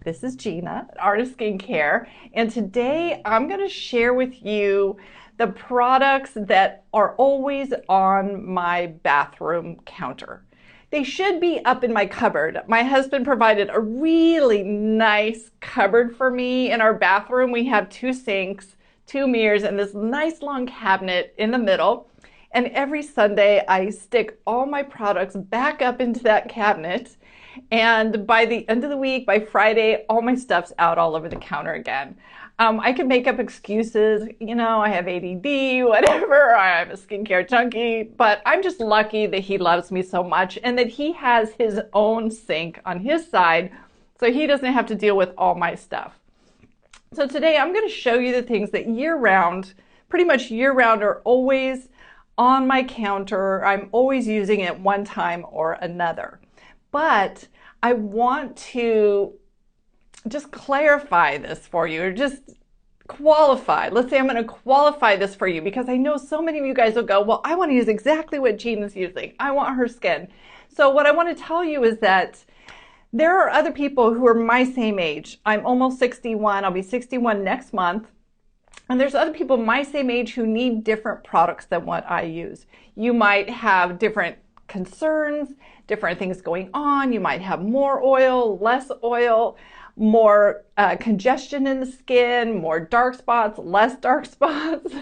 This is Jeana, Art of Skincare, and today I'm going to share with you the products that are always on my bathroom counter. They should be up in my cupboard. My husband provided a really nice cupboard for me in our bathroom. We have 2 sinks, 2 mirrors, and this nice long cabinet in the middle. And every Sunday I stick all my products back up into that cabinet. And by the end of the week, by Friday, all my stuff's out all over the counter again. I can make up excuses, I have ADD, whatever, I'm a skincare junkie, but I'm just lucky that he loves me so much and that he has his own sink on his side, so he doesn't have to deal with all my stuff. So today I'm going to show you the things that year-round, pretty much year-round, are always on my counter. I'm always using it one time or another. But I want to just clarify this for you, or just qualify. Let's say I'm going to qualify this for you because I know so many of you guys will go, well, I want to use exactly what Jeana's using. I want her skin. So what I want to tell you is that there are other people who are my same age. I'm almost 61. I'll be 61 next month. And there's other people my same age who need different products than what I use. You might have different concerns, different things going on. You might have more oil, less oil, more congestion in the skin, more dark spots, less dark spots.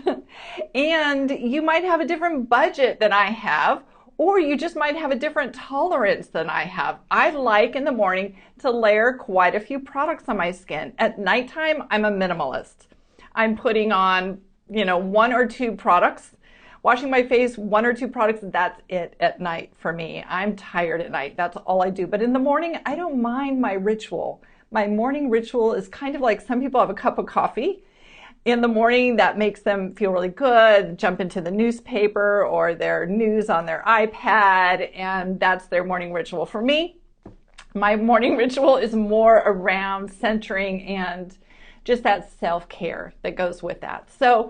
And you might have a different budget than I have, or you just might have a different tolerance than I have. I like in the morning to layer quite a few products on my skin. At nighttime, I'm a minimalist. I'm putting on, 1 or 2 products. Washing my face, 1 or 2 products, that's it at night for me. I'm tired at night. That's all I do. But in the morning, I don't mind my ritual. My morning ritual is kind of like some people have a cup of coffee in the morning that makes them feel really good, jump into the newspaper or their news on their iPad, and that's their morning ritual. For me, my morning ritual is more around centering and just that self-care that goes with that. So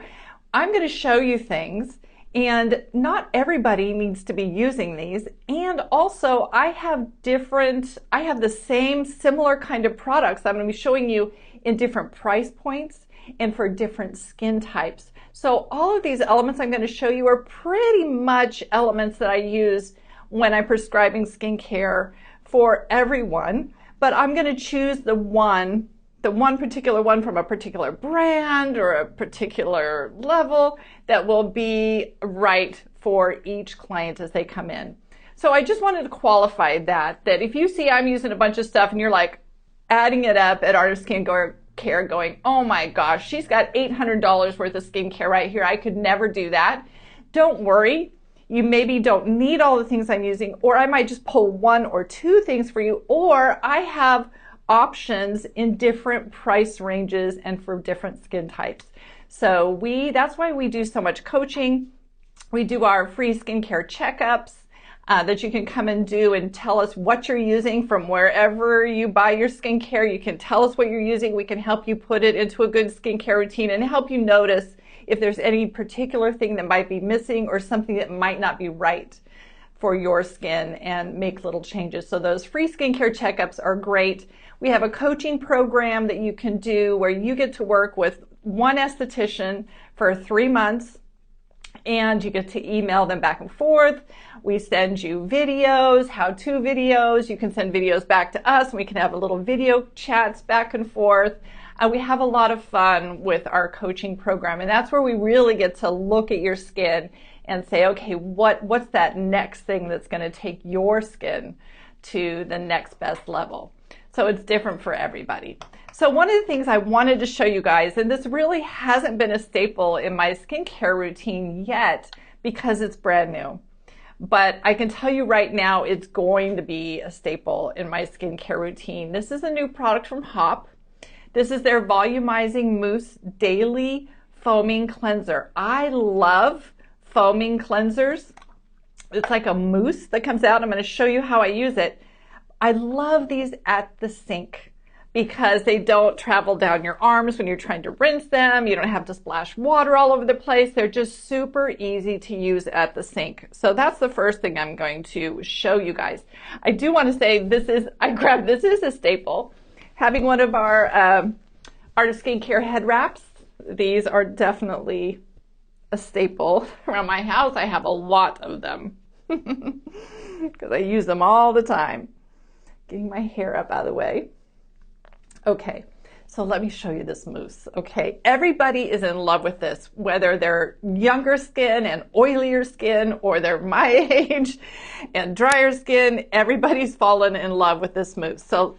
I'm going to show you things. And not everybody needs to be using these. And also I have the same similar kind of products I'm going to be showing you in different price points and for different skin types. So all of these elements I'm going to show you are pretty much elements that I use when I'm prescribing skincare for everyone. But I'm going to choose the one particular one from a particular brand or a particular level that will be right for each client as they come in. So I just wanted to qualify that if you see I'm using a bunch of stuff and you're like adding it up at Art of Skincare going, oh my gosh, she's got $800 worth of skincare right here. I could never do that. Don't worry. You maybe don't need all the things I'm using, or I might just pull 1 or 2 things for you, or I have options in different price ranges and for different skin types. So that's why we do so much coaching. We do our free skincare checkups that you can come and do and tell us what you're using from wherever you buy your skincare. You can tell us what you're using. We can help you put it into a good skincare routine and help you notice if there's any particular thing that might be missing or something that might not be right for your skin, and make little changes. So those free skincare checkups are great. We have a coaching program that you can do where you get to work with one esthetician for 3 months, and you get to email them back and forth. We send you videos, how-to videos. You can send videos back to us, and we can have a little video chats back and forth. We have a lot of fun with our coaching program, and that's where we really get to look at your skin and say, okay, what's that next thing that's going to take your skin to the next best level? So it's different for everybody. So one of the things I wanted to show you guys, and this really hasn't been a staple in my skincare routine yet because it's brand new, but I can tell you right now it's going to be a staple in my skincare routine. This is a new product from Hop. This is their Volumizing Mousse Daily Foaming Cleanser. I love foaming cleansers. It's like a mousse that comes out. I'm going to show you how I use it. I love these at the sink because they don't travel down your arms when you're trying to rinse them. You don't have to splash water all over the place. They're just super easy to use at the sink. So that's the first thing I'm going to show you guys. I do want to say this is a staple. having one of our Artist Skincare head wraps. These are definitely a staple around my house. I have a lot of them because I use them all the time. Getting my hair up out of the way. Okay, so let me show you this mousse. Okay, everybody is in love with this, whether they're younger skin and oilier skin or they're my age and drier skin. Everybody's fallen in love with this mousse. So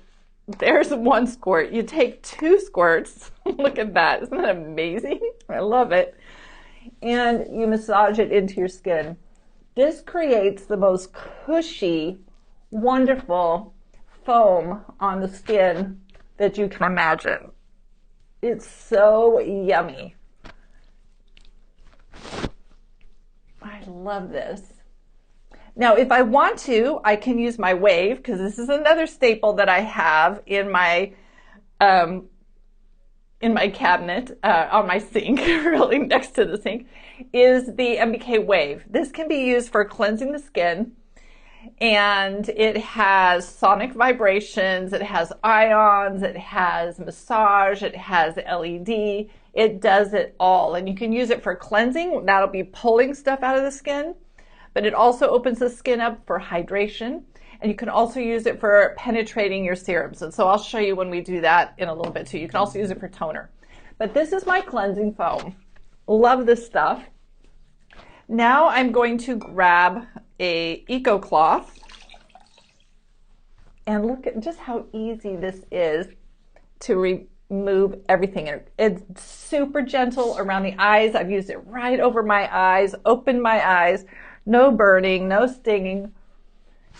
there's one squirt. You take 2 squirts. Look at that. Isn't that amazing? I love it. And you massage it into your skin. This creates the most cushy, wonderful foam on the skin that you can imagine. It's so yummy. I love this. Now, if I want to, I can use my wave, because this is another staple that I have in my cabinet, on my sink, really next to the sink, is the MBK wave. This can be used for cleansing the skin, and it has sonic vibrations, it has ions, it has massage, it has LED, it does it all. And you can use it for cleansing, that'll be pulling stuff out of the skin, but it also opens the skin up for hydration. And you can also use it for penetrating your serums. And so I'll show you when we do that in a little bit too. You can also use it for toner. But this is my cleansing foam. Love this stuff. Now I'm going to grab a Eco Cloth. And look at just how easy this is to remove everything. It's super gentle around the eyes. I've used it right over my eyes, opened my eyes. No burning, no stinging.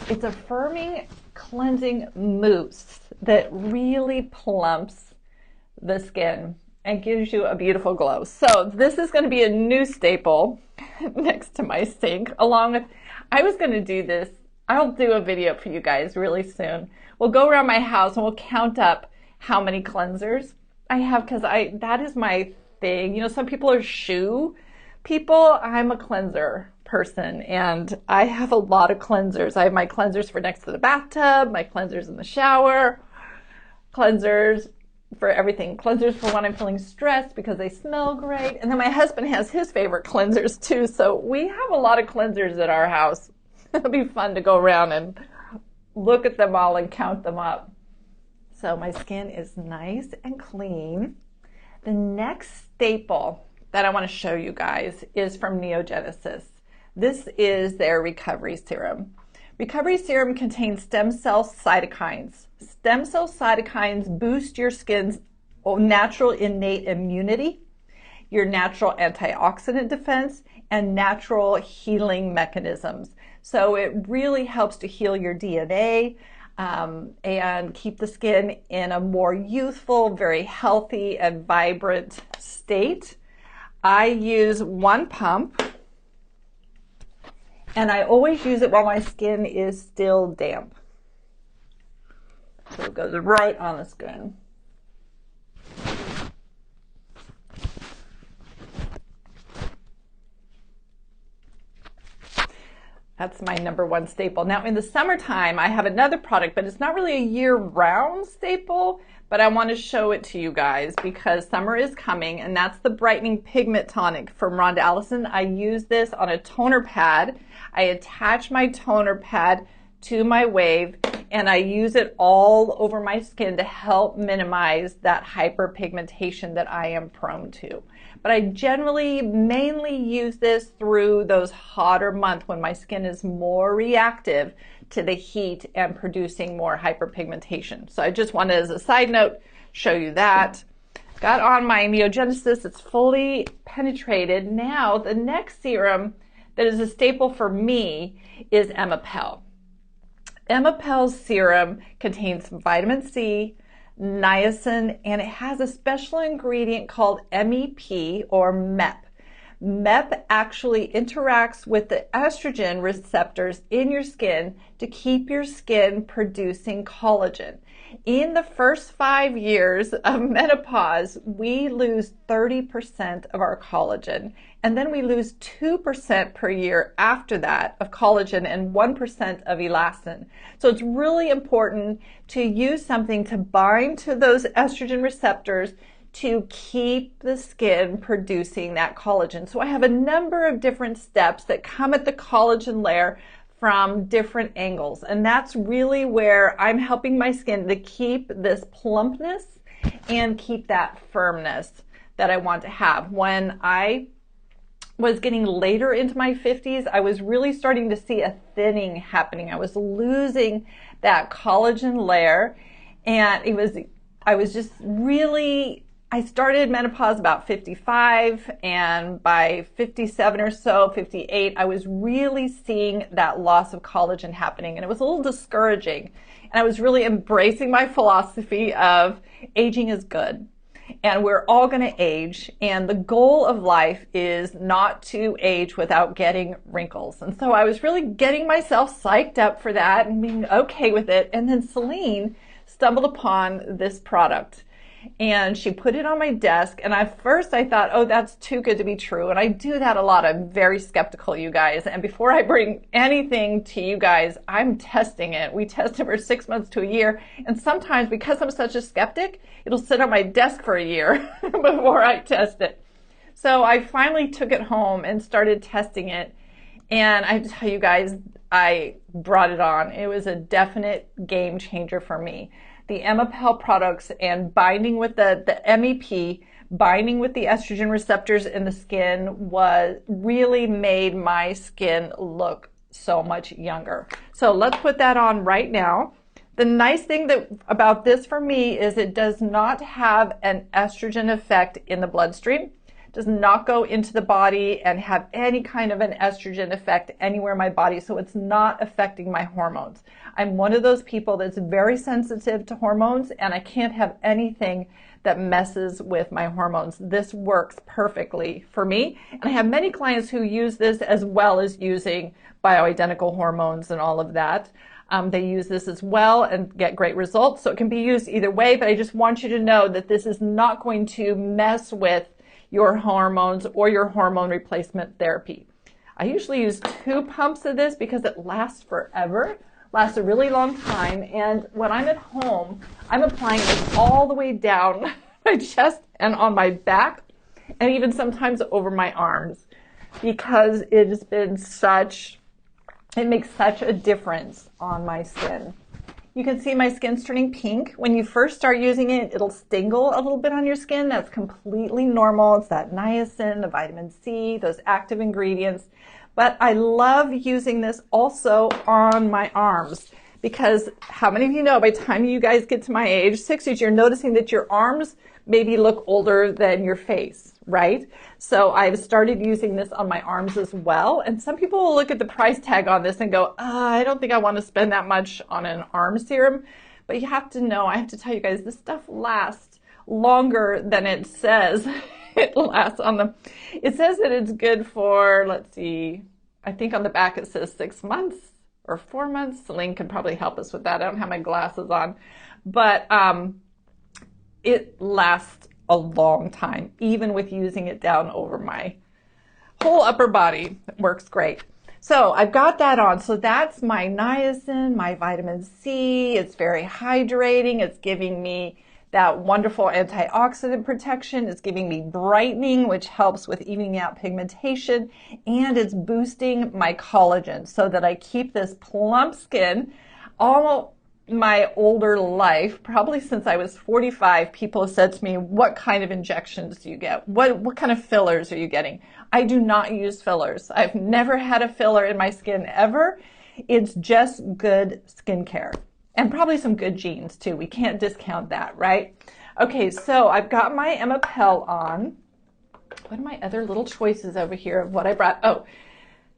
It's a firming, cleansing mousse that really plumps the skin and gives you a beautiful glow. So this is going to be a new staple next to my sink, along with, I was going to do this. I'll do a video for you guys really soon. We'll go around my house and we'll count up how many cleansers I have, because that is my thing. You know, some people are shoe people. I'm a cleanser person, and I have a lot of cleansers. I have my cleansers for next to the bathtub, my cleansers in the shower, cleansers for everything, cleansers for when I'm feeling stressed because they smell great. And then my husband has his favorite cleansers too, so we have a lot of cleansers at our house. It'll be fun to go around and look at them all and count them up. So my skin is nice and clean. The next staple that I want to show you guys is from Neogenesis. This is their recovery serum. Recovery serum contains stem cell cytokines. Stem cell cytokines boost your skin's natural innate immunity, your natural antioxidant defense, and natural healing mechanisms. So it really helps to heal your DNA and keep the skin in a more youthful, very healthy, and vibrant state. I use 1 pump. And I always use it while my skin is still damp. So it goes right on the skin. That's my #1 staple. Now in the summertime, I have another product, but it's not really a year-round staple, but I want to show it to you guys because summer is coming, and that's the Brightening Pigment Tonic from Rhonda Allison. I use this on a toner pad. I attach my toner pad to my wave, and I use it all over my skin to help minimize that hyperpigmentation that I am prone to. But I generally mainly use this through those hotter months when my skin is more reactive to the heat and producing more hyperpigmentation. So I just wanted, as a side note, show you that. Got on my Neogenesis, it's fully penetrated. Now the next serum that is a staple for me is Emapel. Emapel's serum contains vitamin C, niacin, and it has a special ingredient called MEP or MEP. MEP actually interacts with the estrogen receptors in your skin to keep your skin producing collagen. In the first 5 years of menopause, we lose 30% of our collagen, and then we lose 2% per year after that of collagen and 1% of elastin. So it's really important to use something to bind to those estrogen receptors to keep the skin producing that collagen. So I have a number of different steps that come at the collagen layer from different angles. And that's really where I'm helping my skin to keep this plumpness and keep that firmness that I want to have. When I was getting later into my 50s, I was really starting to see a thinning happening. I was losing that collagen layer, and I started menopause about 55, and by 57 or so, 58, I was really seeing that loss of collagen happening, and it was a little discouraging. And I was really embracing my philosophy of aging is good, and we're all going to age, and the goal of life is not to age without getting wrinkles. And so I was really getting myself psyched up for that and being okay with it. And then Celine stumbled upon this product, and she put it on my desk, and at first I thought, oh, that's too good to be true. And I do that a lot. I'm very skeptical, you guys. And before I bring anything to you guys, I'm testing it. We test it for 6 months to a year. And sometimes, because I'm such a skeptic, it'll sit on my desk for a year before I test it. So I finally took it home and started testing it. And I have to tell you guys, I brought it on. It was a definite game changer for me. The Emapel products and binding with the MEP, binding with the estrogen receptors in the skin really made my skin look so much younger. So let's put that on right now. The nice thing about this for me is it does not have an estrogen effect in the bloodstream. Does not go into the body and have any kind of an estrogen effect anywhere in my body, so it's not affecting my hormones. I'm one of those people that's very sensitive to hormones, and I can't have anything that messes with my hormones. This works perfectly for me, and I have many clients who use this as well as using bioidentical hormones and all of that. They use this as well and get great results, so it can be used either way, but I just want you to know that this is not going to mess with your hormones or your hormone replacement therapy. I usually use 2 pumps of this because it lasts forever, lasts a really long time. And when I'm at home, I'm applying this all the way down my chest and on my back, and even sometimes over my arms, because it makes such a difference on my skin. You can see my skin's turning pink. When you first start using it, it'll stingle a little bit on your skin. That's completely normal. It's that niacin, the vitamin C, those active ingredients. But I love using this also on my arms, because how many of you know by the time you guys get to my age, 60s, you're noticing that your arms maybe look older than your face, right? So I've started using this on my arms as well. And some people will look at the price tag on this and go, I don't think I want to spend that much on an arm serum. But you have to know, I have to tell you guys, this stuff lasts longer than it says. It lasts it says that it's good for, let's see, I think on the back it says 6 months or 4 months. Celine can probably help us with that. I don't have my glasses on. But it lasts a long time, even with using it down over my whole upper body. It works great. So I've got that on. So that's my niacin, my vitamin C. It's very hydrating. It's giving me that wonderful antioxidant protection. It's giving me brightening, which helps with evening out pigmentation. And it's boosting my collagen so that I keep this plump skin. All my older life, probably since I was 45, people have said to me, what kind of injections do you get? What kind of fillers are you getting? I do not use fillers. I've never had a filler in my skin ever. It's just good skincare and probably some good genes too. We can't discount that, right? Okay, so I've got my Emapel on. What are my other little choices over here of what I brought? Oh,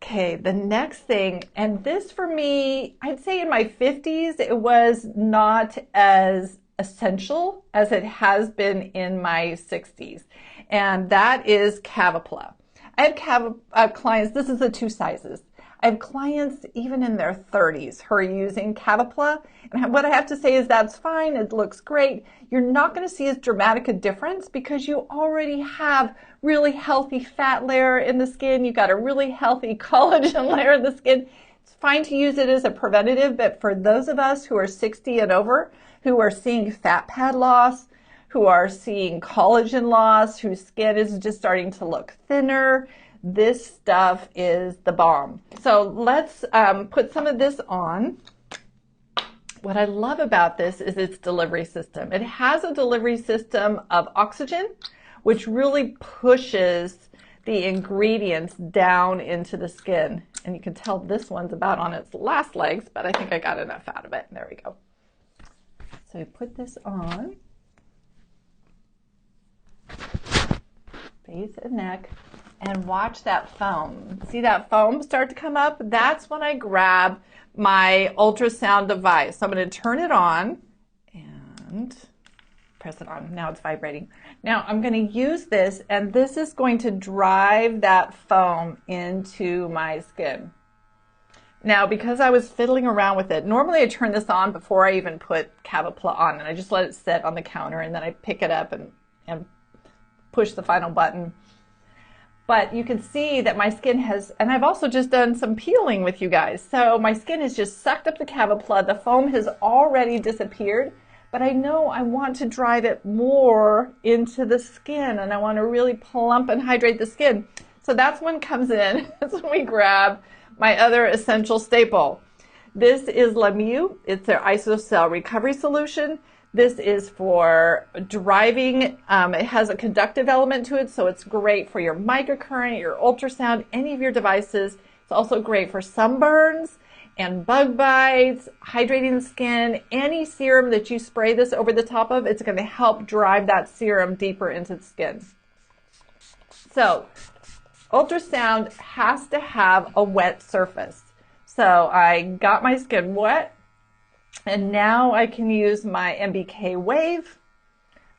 okay, the next thing, and this for me, I'd say in my 50s, it was not as essential as it has been in my 60s, and that is Cavapla. I have clients, this is the 2 sizes. I have clients even in their 30s who are using Cavapla. And what I have to say is that's fine. It looks great. You're not going to see as dramatic a difference because you already have really healthy fat layer in the skin. You've got a really healthy collagen layer in the skin. It's fine to use it as a preventative, but for those of us who are 60 and over, who are seeing fat pad loss, who are seeing collagen loss, whose skin is just starting to look thinner, this stuff is the bomb. So let's put some of this on. What I love about this is its delivery system. It has a delivery system of oxygen, which really pushes the ingredients down into the skin. And you can tell this one's about on its last legs, but I think I got enough out of it. There we go. So you put this on, face and neck, and watch that foam. See that foam start to come up? That's when I grab my ultrasound device. So I'm going to turn it on and press it on. Now it's vibrating. Now I'm going to use this, and this is going to drive that foam into my skin. Now, because I was fiddling around with it, normally I turn this on before I even put Cavapla on, and I just let it sit on the counter, and then I pick it up and push the final button. But you can see that my skin has, and I've also just done some peeling with you guys. So my skin has just sucked up the Cavapla. The foam has already disappeared, but I know I want to drive it more into the skin, and I want to really plump and hydrate the skin. So that's when it comes in. That's when we grab my other essential staple. This is Lemieux. It's their isocell recovery solution. This is for driving. It has a conductive element to it, so it's great for your microcurrent, your ultrasound, any of your devices. It's also great for sunburns and bug bites, hydrating the skin. Any serum that you spray this over the top of, it's going to help drive that serum deeper into the skin. So ultrasound has to have a wet surface. So I got my skin wet, and now I can use my MBK wave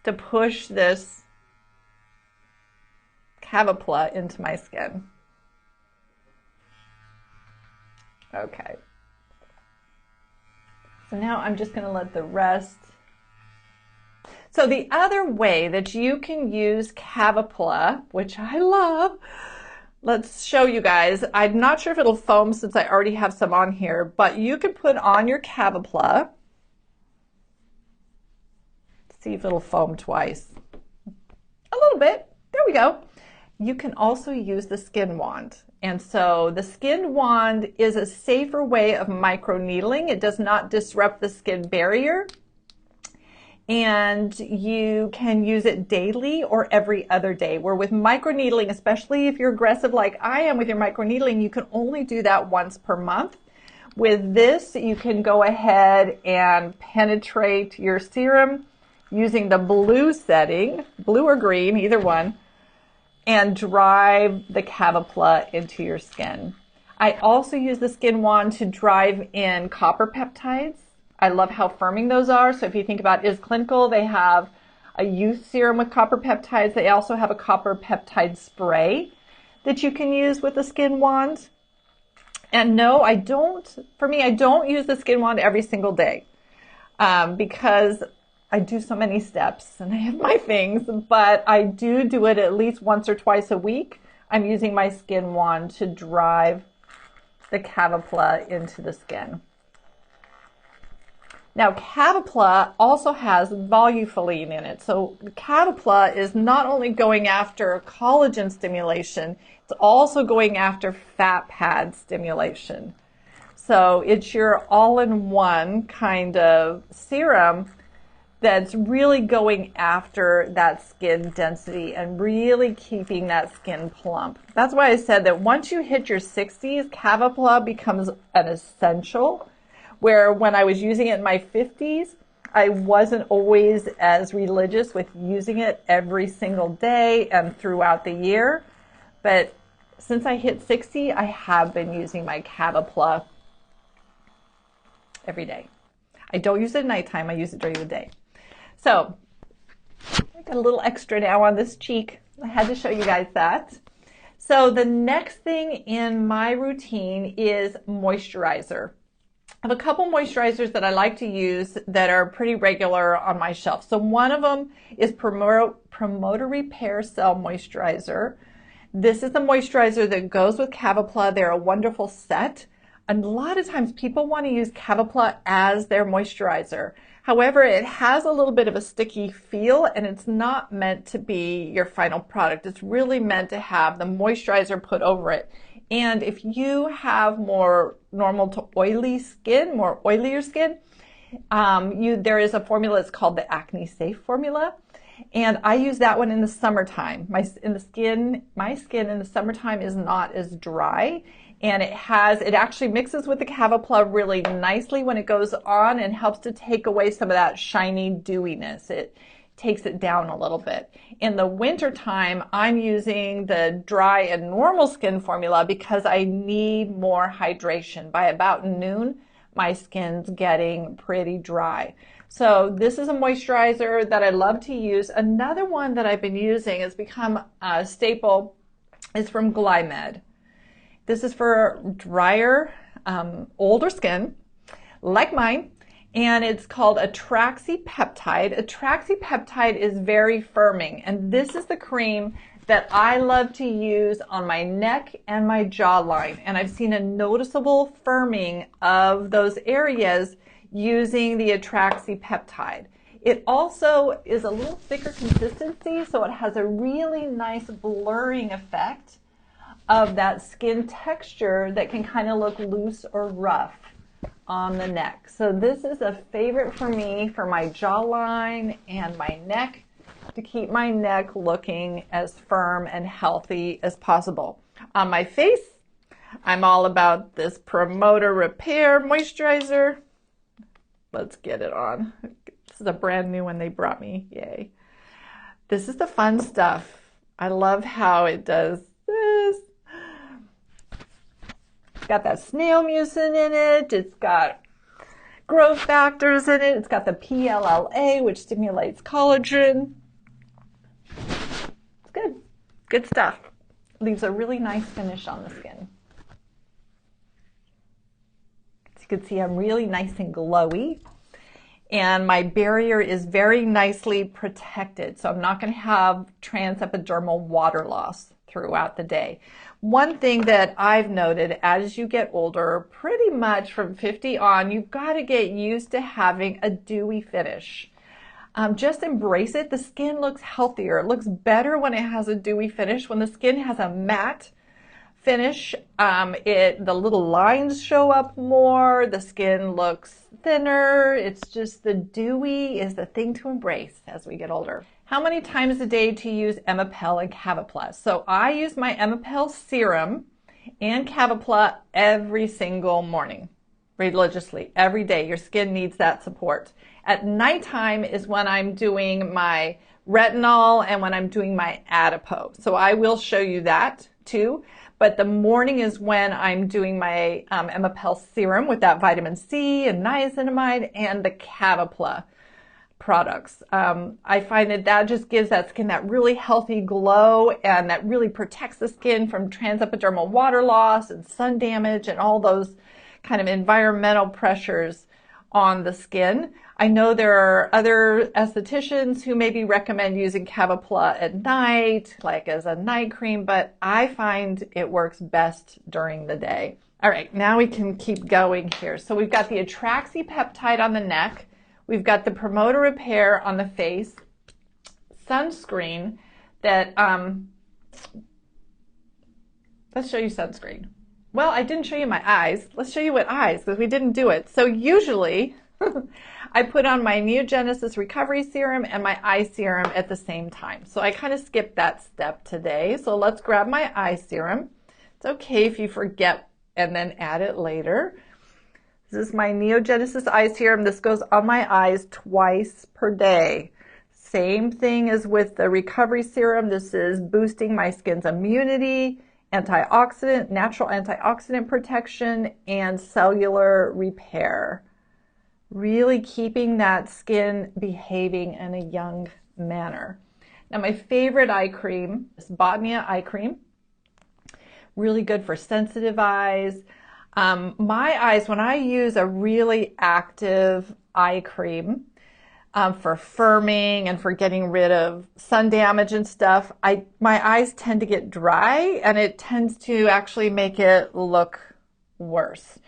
to push this Cavapla into my skin. Okay. So now I'm just going to let the rest. So the other way that you can use Cavapla, which I love, let's show you guys. I'm not sure if it'll foam since I already have some on here, but you can put on your Cavapla. See if it'll foam twice. A little bit. There we go. You can also use the skin wand. And so the skin wand is a safer way of microneedling. It does not disrupt the skin barrier. And you can use it daily or every other day. Where with microneedling, especially if you're aggressive like I am with your microneedling, you can only do that once per month. With this, you can go ahead and penetrate your serum using the blue setting, blue or green, either one, and drive the Cavapla into your skin. I also use the skin wand to drive in copper peptides. I love how firming those are. So if you think about Is Clinical, they have a youth serum with copper peptides. They also have a copper peptide spray that you can use with the skin wand. And no, I don't use the skin wand every single day because I do so many steps and I have my things, but I do it at least once or twice a week. I'm using my skin wand to drive the Cavapla into the skin. Now, Cavapla also has volufiline in it. So Cavapla is not only going after collagen stimulation, it's also going after fat pad stimulation. So it's your all-in-one kind of serum that's really going after that skin density and really keeping that skin plump. That's why I said that once you hit your 60s, Cavapla becomes an essential. Where when I was using it in my 50s, I wasn't always as religious with using it every single day and throughout the year. But since I hit 60, I have been using my Cavapla every day. I don't use it at nighttime, I use it during the day. So I got a little extra now on this cheek. I had to show you guys that. So the next thing in my routine is moisturizer. I have a couple moisturizers that I like to use that are pretty regular on my shelf. So one of them is Promoter Repair Cell Moisturizer. This is the moisturizer that goes with Cavapla. They're a wonderful set. And a lot of times people want to use Cavapla as their moisturizer. However, it has a little bit of a sticky feel and it's not meant to be your final product. It's really meant to have the moisturizer put over it. And if you have more normal to oily skin, more oilier skin, there is a formula, it's called the Acne Safe formula. And I use that one in the summertime. My skin in the summertime is not as dry. And it actually mixes with the Cavapla really nicely when it goes on and helps to take away some of that shiny dewiness. It takes it down a little bit. In the winter time, I'm using the dry and normal skin formula because I need more hydration. By about noon, my skin's getting pretty dry. So this is a moisturizer that I love to use. Another one that I've been using has become a staple is from Glymed. This is for drier, older skin, like mine, and it's called Atraxipeptide. Atraxipeptide is very firming, and this is the cream that I love to use on my neck and my jawline. And I've seen a noticeable firming of those areas using the Atraxipeptide. It also is a little thicker consistency, so it has a really nice blurring effect of that skin texture that can kind of look loose or rough on the neck. So this is a favorite for me for my jawline and my neck, to keep my neck looking as firm and healthy as possible. On my face, I'm all about this Promoter Repair Moisturizer. Let's get it on. This is a brand new one they brought me. Yay. This is the fun stuff. I love how it does this. It's got that snail mucin in it. It's got growth factors in it. It's got the PLLA, which stimulates collagen. It's good. Good stuff. Leaves a really nice finish on the skin. As you can see, I'm really nice and glowy. And my barrier is very nicely protected. So I'm not going to have transepidermal water loss throughout the day. One thing that I've noted as you get older, pretty much from 50 on, you've got to get used to having a dewy finish. Just embrace it. The skin looks healthier. It looks better when it has a dewy finish. When the skin has a matte finish, the little lines show up more. The skin looks thinner. It's just the dewy is the thing to embrace as we get older. How many times a day to use Emapel and Cavapla? So I use my Emapel serum and Cavapla every single morning, religiously, every day. Your skin needs that support. At nighttime is when I'm doing my retinol and when I'm doing my adipose. So I will show you that too. But the morning is when I'm doing my Emapel serum with that vitamin C and niacinamide and the Cavapla products. I find that just gives that skin that really healthy glow, and that really protects the skin from transepidermal water loss and sun damage and all those kind of environmental pressures on the skin. I know there are other estheticians who maybe recommend using Cavapla at night, like as a night cream, but I find it works best during the day. All right, now we can keep going here. So we've got the Atraxipeptide on the neck. We've got the Promoter Repair on the face, sunscreen that, let's show you sunscreen. Well, I didn't show you my eyes. Let's show you what eyes, because we didn't do it. So usually I put on my Neogenesis Recovery Serum and my eye serum at the same time. So I kind of skipped that step today. So let's grab my eye serum. It's okay if you forget and then add it later. This is my Neogenesis eye serum. This goes on my eyes twice per day. Same thing as with the recovery serum. This is boosting my skin's immunity, antioxidant, natural antioxidant protection, and cellular repair. Really keeping that skin behaving in a young manner. Now my favorite eye cream is Botania eye cream. really good for sensitive eyes. My eyes, when I use a really active eye cream, for firming and for getting rid of sun damage and stuff, my eyes tend to get dry and it tends to actually make it look worse.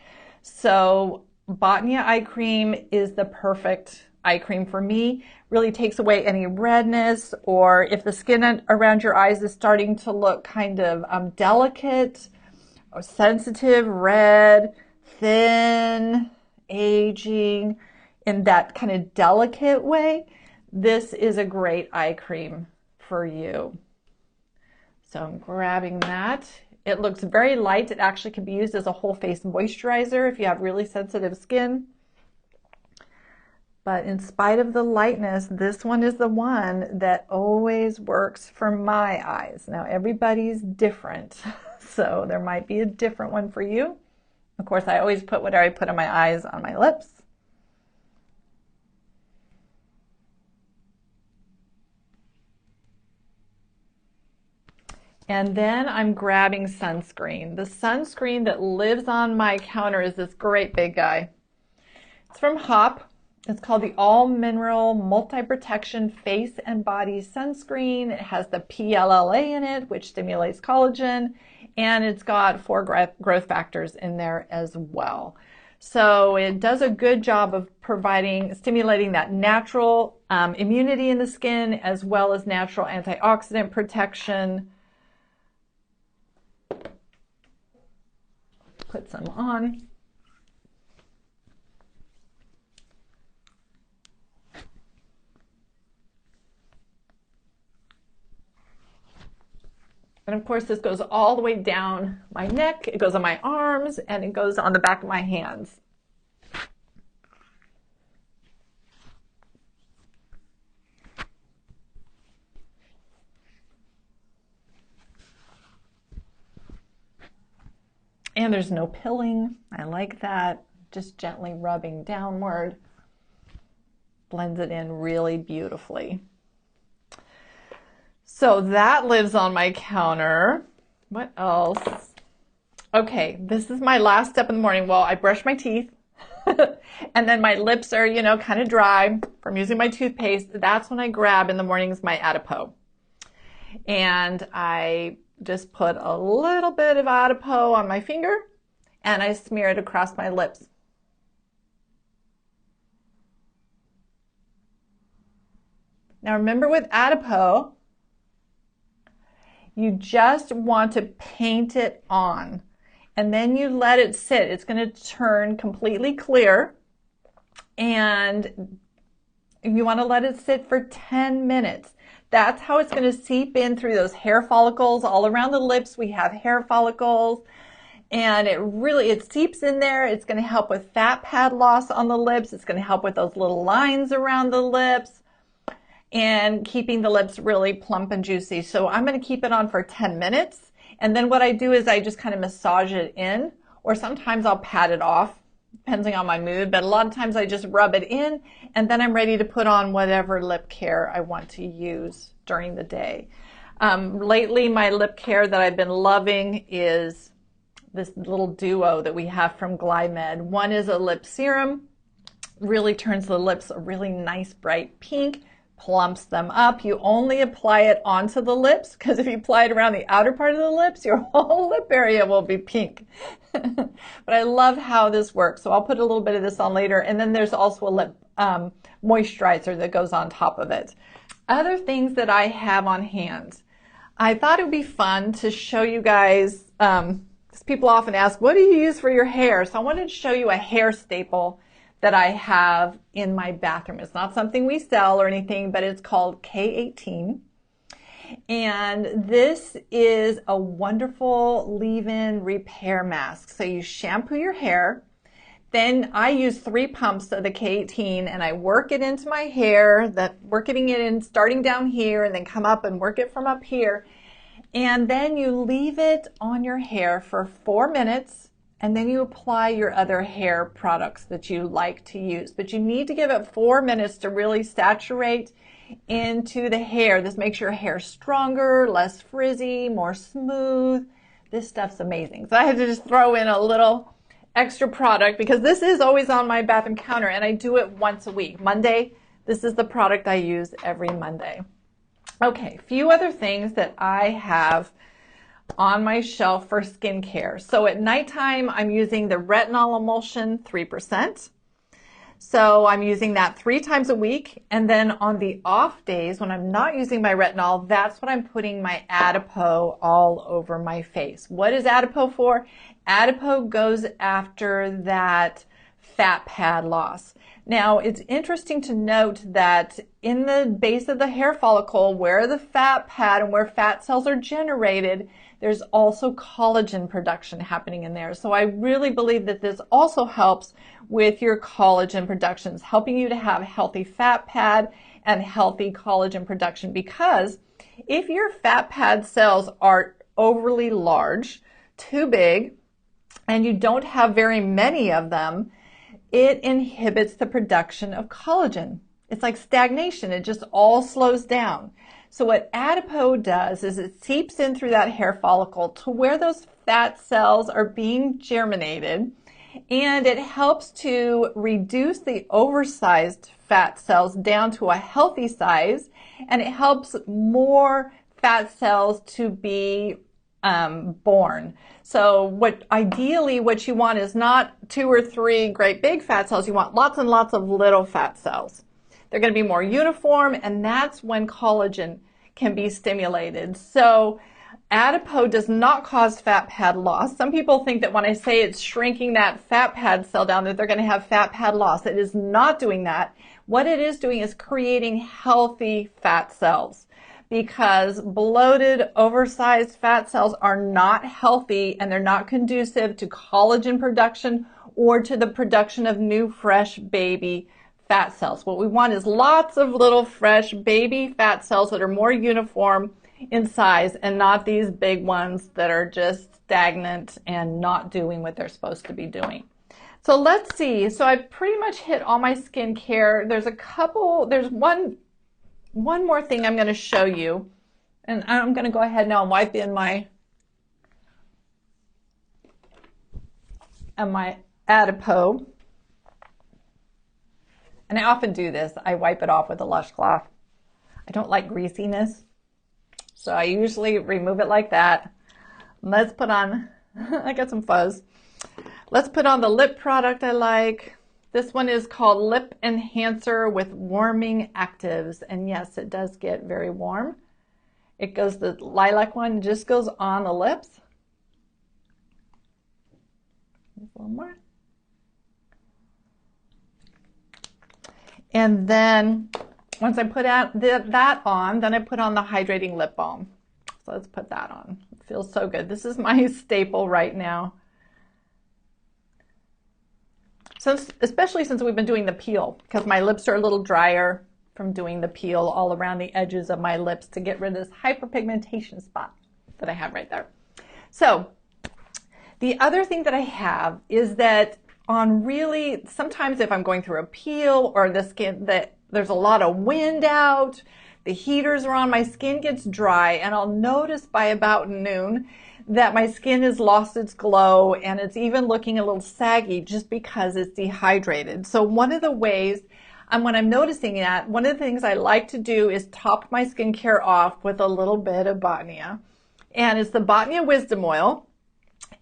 So Botnia eye cream is the perfect eye cream for me. Really takes away any redness, or if the skin around your eyes is starting to look kind of delicate or sensitive, red, thin, aging, in that kind of delicate way, this is a great eye cream for you. So I'm grabbing that. It looks very light. It actually can be used as a whole face moisturizer if you have really sensitive skin. But in spite of the lightness, this one is the one that always works for my eyes. Now everybody's different, so there might be a different one for you. Of course, I always put whatever I put on my eyes on my lips. And then I'm grabbing sunscreen. The sunscreen that lives on my counter is this great big guy. It's from Hop. It's called the All Mineral Multi-Protection Face and Body Sunscreen. It has the PLLA in it, which stimulates collagen, and it's got 4 growth factors in there as well. So it does a good job of stimulating that natural immunity in the skin, as well as natural antioxidant protection. Put some on. And of course, this goes all the way down my neck, it goes on my arms, and it goes on the back of my hands. And there's no pilling. I like that. Just gently rubbing downward. Blends it in really beautifully. So that lives on my counter. What else? Okay, this is my last step in the morning. Well, I brush my teeth. And then my lips are, kind of dry from using my toothpaste. That's when I grab in the mornings my Adipo. And I just put a little bit of Adipo on my finger and I smear it across my lips. Now remember, with Adipo, you just want to paint it on and then you let it sit. It's going to turn completely clear, and you want to let it sit for 10 minutes. That's how it's going to seep in through those hair follicles. All around the lips we have hair follicles, and it seeps in there. It's going to help with fat pad loss on the lips. It's going to help with those little lines around the lips and keeping the lips really plump and juicy. So I'm going to keep it on for 10 minutes. And then what I do is I just kind of massage it in, or sometimes I'll pat it off, depending on my mood, but a lot of times I just rub it in, and then I'm ready to put on whatever lip care I want to use during the day. Lately, my lip care that I've been loving is this little duo that we have from Glymed. One is a lip serum, really turns the lips a really nice bright pink, plumps them up. You only apply it onto the lips, because if you apply it around the outer part of the lips, your whole lip area will be pink. But I love how this works. So I'll put a little bit of this on later. And then there's also a lip moisturizer that goes on top of it. Other things that I have on hand. I thought it would be fun to show you guys, because people often ask, what do you use for your hair? So I wanted to show you a hair staple that I have in my bathroom. It's not something we sell or anything, but it's called K18. And this is a wonderful leave-in repair mask. So you shampoo your hair, then I use 3 pumps of the K18 and I work it into my hair, working it in starting down here and then come up and work it from up here. And then you leave it on your hair for 4 minutes, and then you apply your other hair products that you like to use. But you need to give it 4 minutes to really saturate into the hair. This makes your hair stronger, less frizzy, more smooth, This stuff's amazing. So I had to just throw in a little extra product because this is always on my bathroom counter and I do it once a week. Monday, this is the product I use every Monday. Okay, a few other things that I have on my shelf for skincare. So at nighttime, I'm using the retinol emulsion 3%. So I'm using that 3 times a week. And then on the off days, when I'm not using my retinol, that's when I'm putting my Adipo all over my face. What is Adipo for? Adipo goes after that fat pad loss. Now, it's interesting to note that in the base of the hair follicle, where the fat pad and where fat cells are generated, there's also collagen production happening in there. So I really believe that this also helps with your collagen productions, helping you to have healthy fat pad and healthy collagen production. Because if your fat pad cells are overly large, too big, and you don't have very many of them, it inhibits the production of collagen. It's like stagnation. It just all slows down. So what Adipo does is it seeps in through that hair follicle to where those fat cells are being germinated, and it helps to reduce the oversized fat cells down to a healthy size, and it helps more fat cells to be born. So ideally what you want is not 2 or 3 great big fat cells. You want lots and lots of little fat cells. They're going to be more uniform, and that's when collagen can be stimulated. So Adipo does not cause fat pad loss. Some people think that when I say it's shrinking that fat pad cell down, that they're going to have fat pad loss. It is not doing that. What it is doing is creating healthy fat cells, because bloated, oversized fat cells are not healthy and they're not conducive to collagen production or to the production of new, fresh baby fat cells. What we want is lots of little, fresh baby fat cells that are more uniform in size and not these big ones that are just stagnant and not doing what they're supposed to be doing. So let's see. So I've pretty much hit all my skincare. There's one more thing I'm going to show you, and I'm going to go ahead now and wipe in my Adipo. And I often do this. I wipe it off with a Lush cloth. I don't like greasiness, so I usually remove it like that. Let's put on, I got some fuzz. Let's put on the lip product I like. This one is called Lip Enhancer with Warming Actives. And yes, it does get very warm. The lilac one just goes on the lips. Just a little more. And then once I put that on, then I put on the hydrating lip balm. So let's put that on. It feels so good. This is my staple right now. Especially since we've been doing the peel, because my lips are a little drier from doing the peel all around the edges of my lips to get rid of this hyperpigmentation spot that I have right there. So the other thing that I have is that sometimes if I'm going through a peel or the skin, that there's a lot of wind out, the heaters are on, my skin gets dry, and I'll notice by about noon that my skin has lost its glow and it's even looking a little saggy just because it's dehydrated. So one of the ways, when I'm noticing that, one of the things I like to do is top my skincare off with a little bit of Botnia. And it's the Botnia Wisdom Oil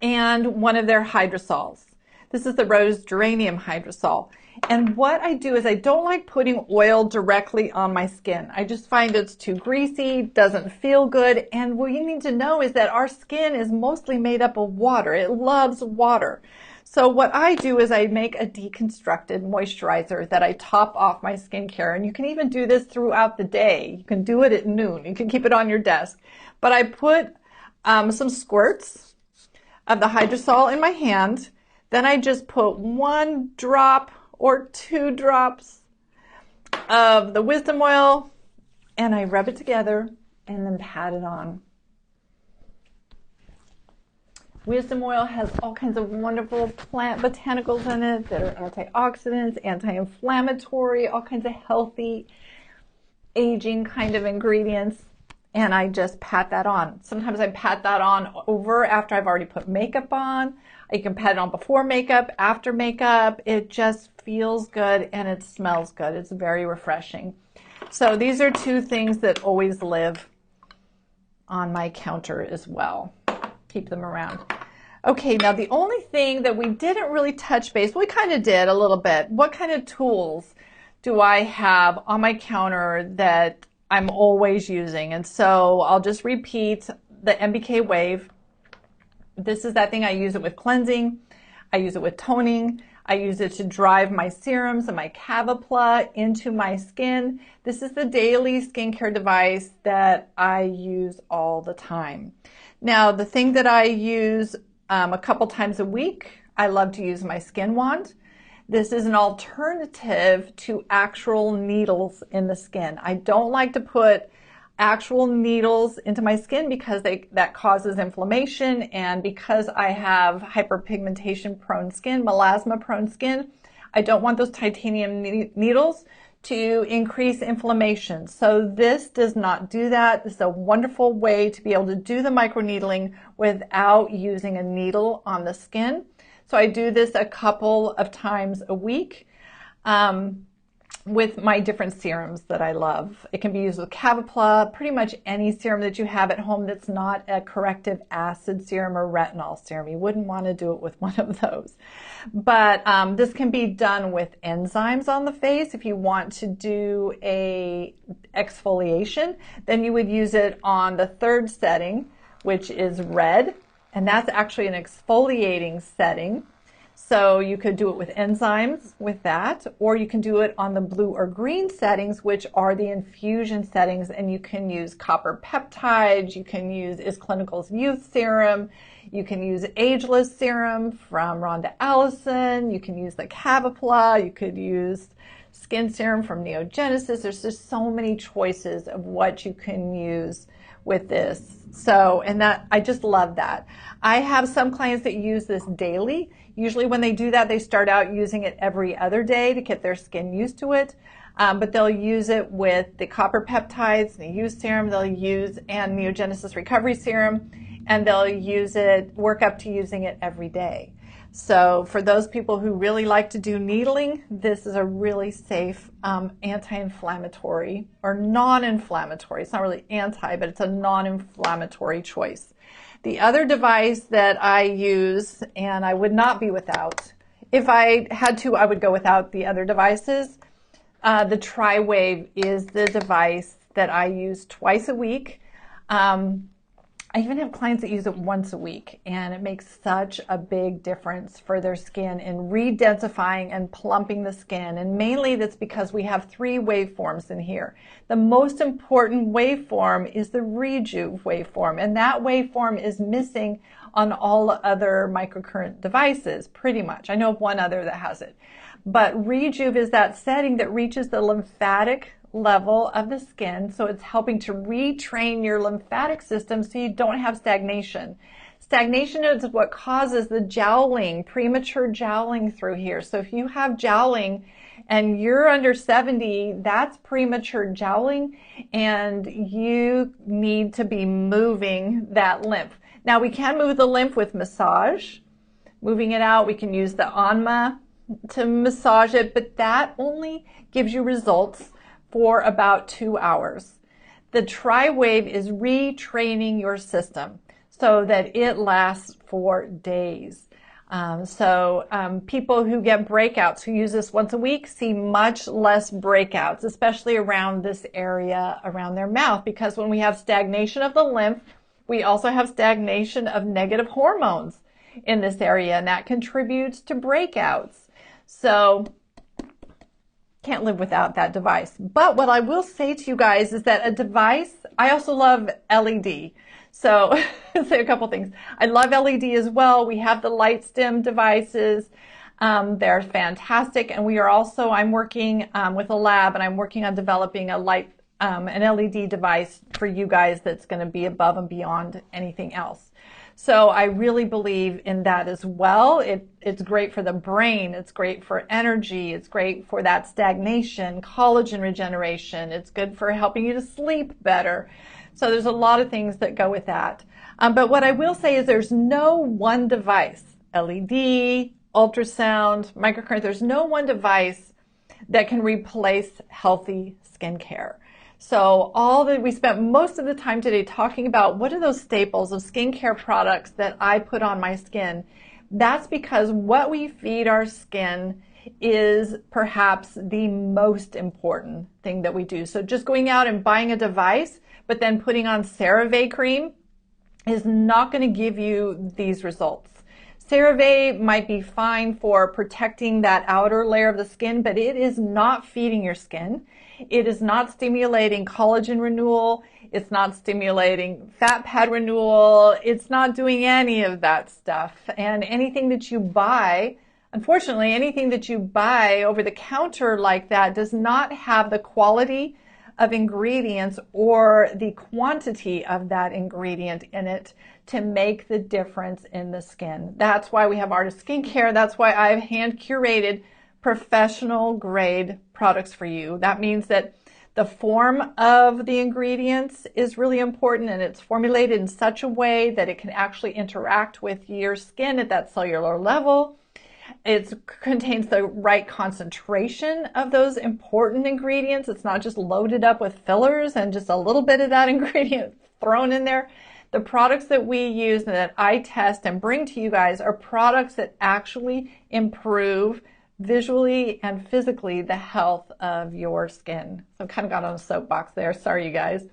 and one of their hydrosols. This is the Rose Geranium Hydrosol. And what I do is I don't like putting oil directly on my skin. I just find it's too greasy, doesn't feel good. And what you need to know is that our skin is mostly made up of water. It loves water. So what I do is I make a deconstructed moisturizer that I top off my skincare. And you can even do this throughout the day. You can do it at noon. You can keep it on your desk. But I put some squirts of the hydrosol in my hand. Then I just put 1 drop or 2 drops of the Wisdom Oil, and I rub it together and then pat it on. Wisdom Oil has all kinds of wonderful plant botanicals in it that are antioxidants, anti-inflammatory, all kinds of healthy aging kind of ingredients. and I just pat that on. Sometimes I pat that on over after I've already put makeup on. You can pat it on before makeup, after makeup. It just feels good and it smells good. It's very refreshing. So these are two things that always live on my counter as well. Keep them around. Okay, now the only thing that we didn't really touch base, we kind of did a little bit. What kind of tools do I have on my counter that I'm always using? And so I'll just repeat the MBK Wave. This is that thing. I use it with cleansing. I use it with toning. I use it to drive my serums and my Cavapla into my skin. This is the daily skincare device that I use all the time. Now, the thing that I use a couple times a week, I love to use my skin wand. This is an alternative to actual needles in the skin. I don't like to put actual needles into my skin because that causes inflammation, and because I have hyperpigmentation prone skin, melasma prone skin, I don't want those titanium needles to increase inflammation. So this does not do that. This is a wonderful way to be able to do the microneedling without using a needle on the skin. So I do this a couple of times a week with my different serums that I love. It can be used with Cavapla, pretty much any serum that you have at home that's not a corrective acid serum or retinol serum. You wouldn't want to do it with one of those. But this can be done with enzymes on the face. If you want to do a exfoliation, then you would use it on the third setting, which is red. And that's actually an exfoliating setting. So you could do it with enzymes with that, or you can do it on the blue or green settings, which are the infusion settings, and you can use copper peptides, you can use Is Clinical's Youth Serum, you can use Ageless Serum from Rhonda Allison, you can use the Cavapla, you could use Skin Serum from Neogenesis. There's just so many choices of what you can use with this. So, and that, I just love that. I have some clients that use this daily. Usually when they do that, they start out using it every other day to get their skin used to it. But they'll use it with the copper peptides, the Youth Serum, they'll use, and Neogenesis Recovery Serum, and they'll use it, work up to using it every day. So for those people who really like to do needling, this is a really safe anti-inflammatory or non-inflammatory. It's not really anti, but it's a non-inflammatory choice. The other device that I use, and I would not be without, if I had to, I would go without the other devices. The Tri-Wave is the device that I use twice a week. I even have clients that use it once a week, and it makes such a big difference for their skin in redensifying and plumping the skin. And mainly that's because we have 3 waveforms in here. The most important waveform is the Rejuve waveform, and that waveform is missing on all other microcurrent devices, pretty much. I know of one other that has it. But Rejuve is that setting that reaches the lymphatic level of the skin, so it's helping to retrain your lymphatic system so you don't have stagnation. Stagnation is what causes the jowling, premature jowling through here. So if you have jowling and you're under 70, that's premature jowling, and you need to be moving that lymph. Now we can move the lymph with massage, moving it out. We can use the Anma to massage it, but that only gives you results for about 2 hours. The Tri-Wave is retraining your system so that it lasts for days. People who get breakouts, who use this once a week, see much less breakouts, especially around this area around their mouth, because when we have stagnation of the lymph, we also have stagnation of negative hormones in this area, and that contributes to breakouts. So can't live without that device. But what I will say to you guys is that a device, I also love LED. So say a couple things. I love LED as well. We have the light stem devices. They're fantastic. And we are also, I'm working with a lab, and I'm working on developing an LED device for you guys that's going to be above and beyond anything else. So I really believe in that as well. It's great for the brain. It's great for energy. It's great for that stagnation, collagen regeneration. It's good for helping you to sleep better. So there's a lot of things that go with that. But what I will say is there's no one device, LED, ultrasound, microcurrent, there's no one device that can replace healthy skincare. So we spent most of the time today talking about what are those staples of skincare products that I put on my skin. That's because what we feed our skin is perhaps the most important thing that we do. So just going out and buying a device, but then putting on CeraVe cream is not going to give you these results. CeraVe might be fine for protecting that outer layer of the skin, but it is not feeding your skin. It is not stimulating collagen renewal. It's not stimulating fat pad renewal. It's not doing any of that stuff. And anything that you buy, unfortunately, anything that you buy over the counter like that does not have the quality of ingredients or the quantity of that ingredient in it to make the difference in the skin. That's why we have Artist Skincare. That's why I've hand curated professional grade products for you. That means that the form of the ingredients is really important, and it's formulated in such a way that it can actually interact with your skin at that cellular level. It contains the right concentration of those important ingredients. It's not just loaded up with fillers and just a little bit of that ingredient thrown in there. The products that we use and that I test and bring to you guys are products that actually improve visually and physically the health of your skin. So I kind of got on a soapbox there. Sorry, you guys.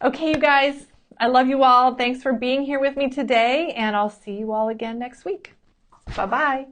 Okay, you guys, I love you all. Thanks for being here with me today, and I'll see you all again next week. Bye-bye.